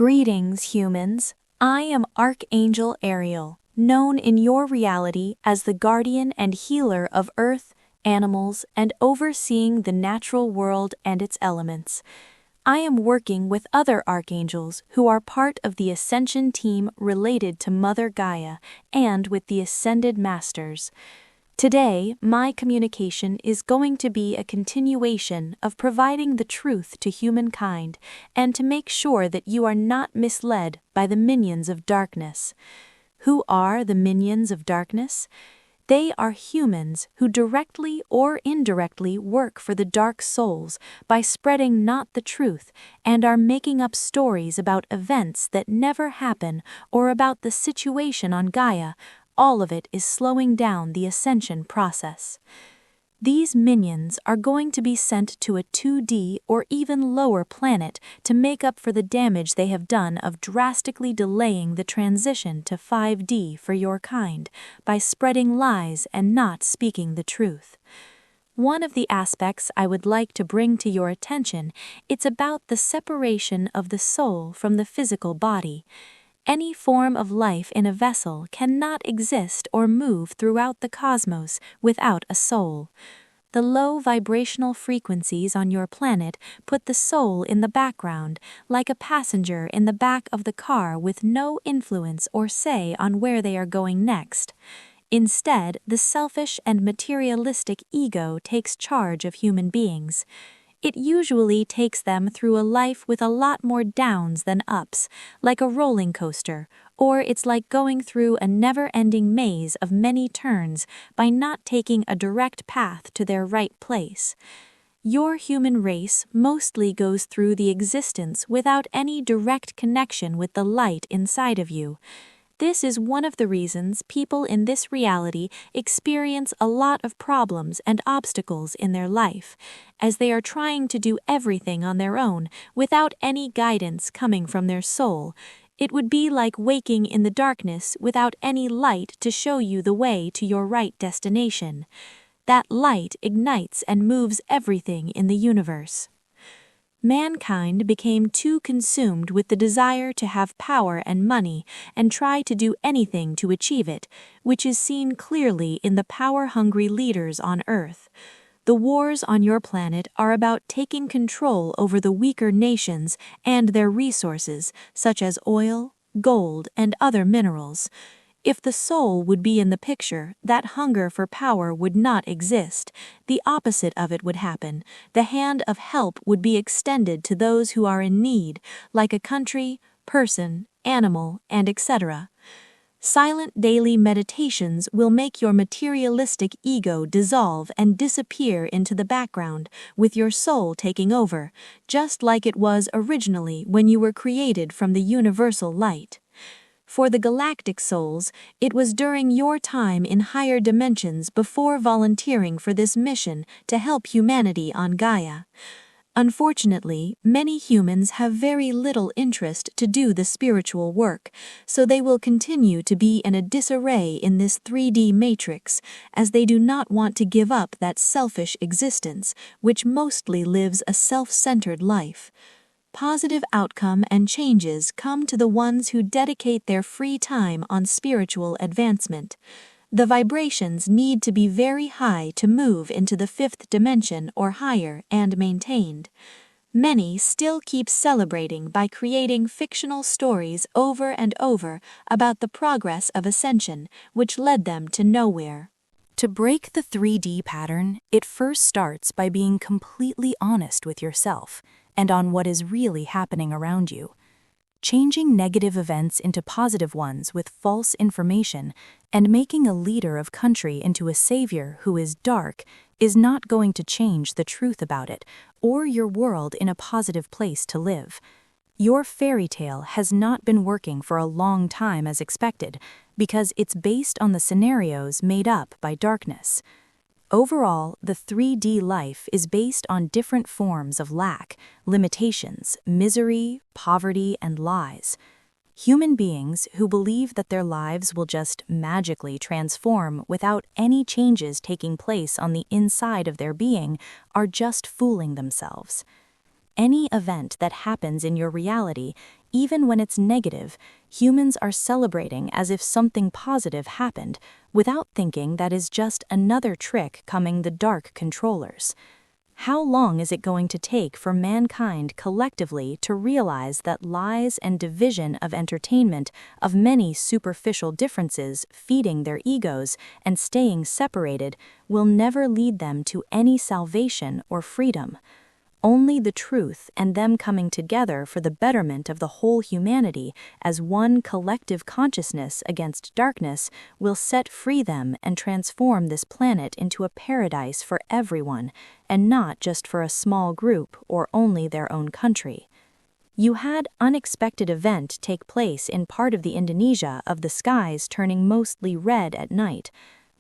Greetings, humans. I am Archangel Ariel, known in your reality as the guardian and healer of Earth, animals, and overseeing the natural world and its elements. I am working with other archangels who are part of the Ascension team related to Mother Gaia and with the Ascended Masters. Today, my communication is going to be a continuation of providing the truth to humankind and to make sure that you are not misled by the minions of darkness. Who are the minions of darkness? They are humans who directly or indirectly work for the dark souls by spreading not the truth and are making up stories about events that never happen or about the situation on Gaia. All of it is slowing down the ascension process. These minions are going to be sent to a 2D or even lower planet to make up for the damage they have done of drastically delaying the transition to 5D for your kind by spreading lies and not speaking the truth. One of the aspects I would like to bring to your attention, it's about the separation of the soul from the physical body. Any form of life in a vessel cannot exist or move throughout the cosmos without a soul. The low vibrational frequencies on your planet put the soul in the background, like a passenger in the back of the car with no influence or say on where they are going next. Instead, the selfish and materialistic ego takes charge of human beings. It usually takes them through a life with a lot more downs than ups, like a rolling coaster, or it's like going through a never-ending maze of many turns by not taking a direct path to their right place. Your human race mostly goes through the existence without any direct connection with the light inside of you. This is one of the reasons people in this reality experience a lot of problems and obstacles in their life, as they are trying to do everything on their own without any guidance coming from their soul. It would be like waking in the darkness without any light to show you the way to your right destination. That light ignites and moves everything in the universe. Mankind became too consumed with the desire to have power and money and try to do anything to achieve it, which is seen clearly in the power-hungry leaders on Earth. The wars on your planet are about taking control over the weaker nations and their resources, such as oil, gold, and other minerals. If the soul would be in the picture, that hunger for power would not exist. The opposite of it would happen. The hand of help would be extended to those who are in need, like a country, person, animal, and etc. Silent daily meditations will make your materialistic ego dissolve and disappear into the background, with your soul taking over, just like it was originally when you were created from the universal light. For the galactic souls, it was during your time in higher dimensions before volunteering for this mission to help humanity on Gaia. Unfortunately, many humans have very little interest to do the spiritual work, so they will continue to be in a disarray in this 3D matrix, as they do not want to give up that selfish existence, which mostly lives a self-centered life. Positive outcome and changes come to the ones who dedicate their free time on spiritual advancement. The vibrations need to be very high to move into the 5th dimension or higher and maintained. Many still keep celebrating by creating fictional stories over and over about the progress of ascension, which led them to nowhere. To break the 3D pattern, it first starts by being completely honest with yourself and on what is really happening around you. Changing negative events into positive ones with false information and making a leader of country into a savior who is dark is not going to change the truth about it or your world in a positive place to live. Your fairy tale has not been working for a long time as expected because it's based on the scenarios made up by darkness. Overall, the 3D life is based on different forms of lack, limitations, misery, poverty, and lies. Human beings who believe that their lives will just magically transform without any changes taking place on the inside of their being are just fooling themselves. Any event that happens in your reality, even when it's negative, humans are celebrating as if something positive happened, without thinking that is just another trick coming the dark controllers. How long is it going to take for mankind collectively to realize that lies and division of entertainment, of many superficial differences feeding their egos and staying separated, will never lead them to any salvation or freedom? Only the truth and them coming together for the betterment of the whole humanity as one collective consciousness against darkness will set free them and transform this planet into a paradise for everyone, and not just for a small group or only their own country. You had unexpected event take place in part of the Indonesia of the skies turning mostly red at night.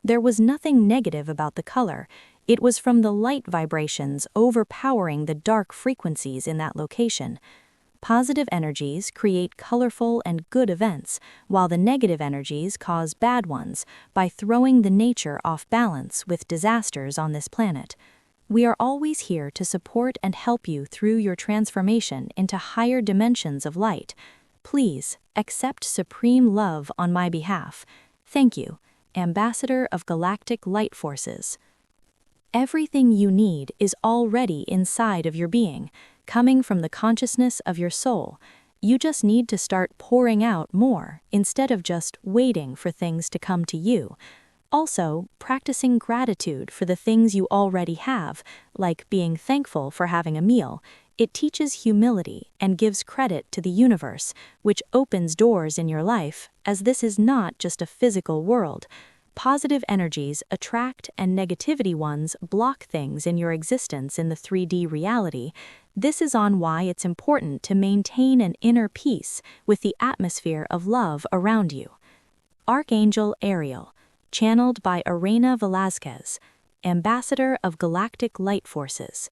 There was nothing negative about the color. It was from the light vibrations overpowering the dark frequencies in that location. Positive energies create colorful and good events, while the negative energies cause bad ones by throwing the nature off balance with disasters on this planet. We are always here to support and help you through your transformation into higher dimensions of light. Please accept supreme love on my behalf. Thank you, Ambassador of Galactic Light Forces. Everything you need is already inside of your being, coming from the consciousness of your soul. You just need to start pouring out more instead of just waiting for things to come to you. Also, practicing gratitude for the things you already have, like being thankful for having a meal. It teaches humility and gives credit to the universe, which opens doors in your life, as this is not just a physical world. Positive energies attract and negativity ones block things in your existence in the 3D reality. This is on why it's important to maintain an inner peace with the atmosphere of love around you. Archangel Ariel, channeled by Erena Velazquez, Ambassador of Galactic Light Forces.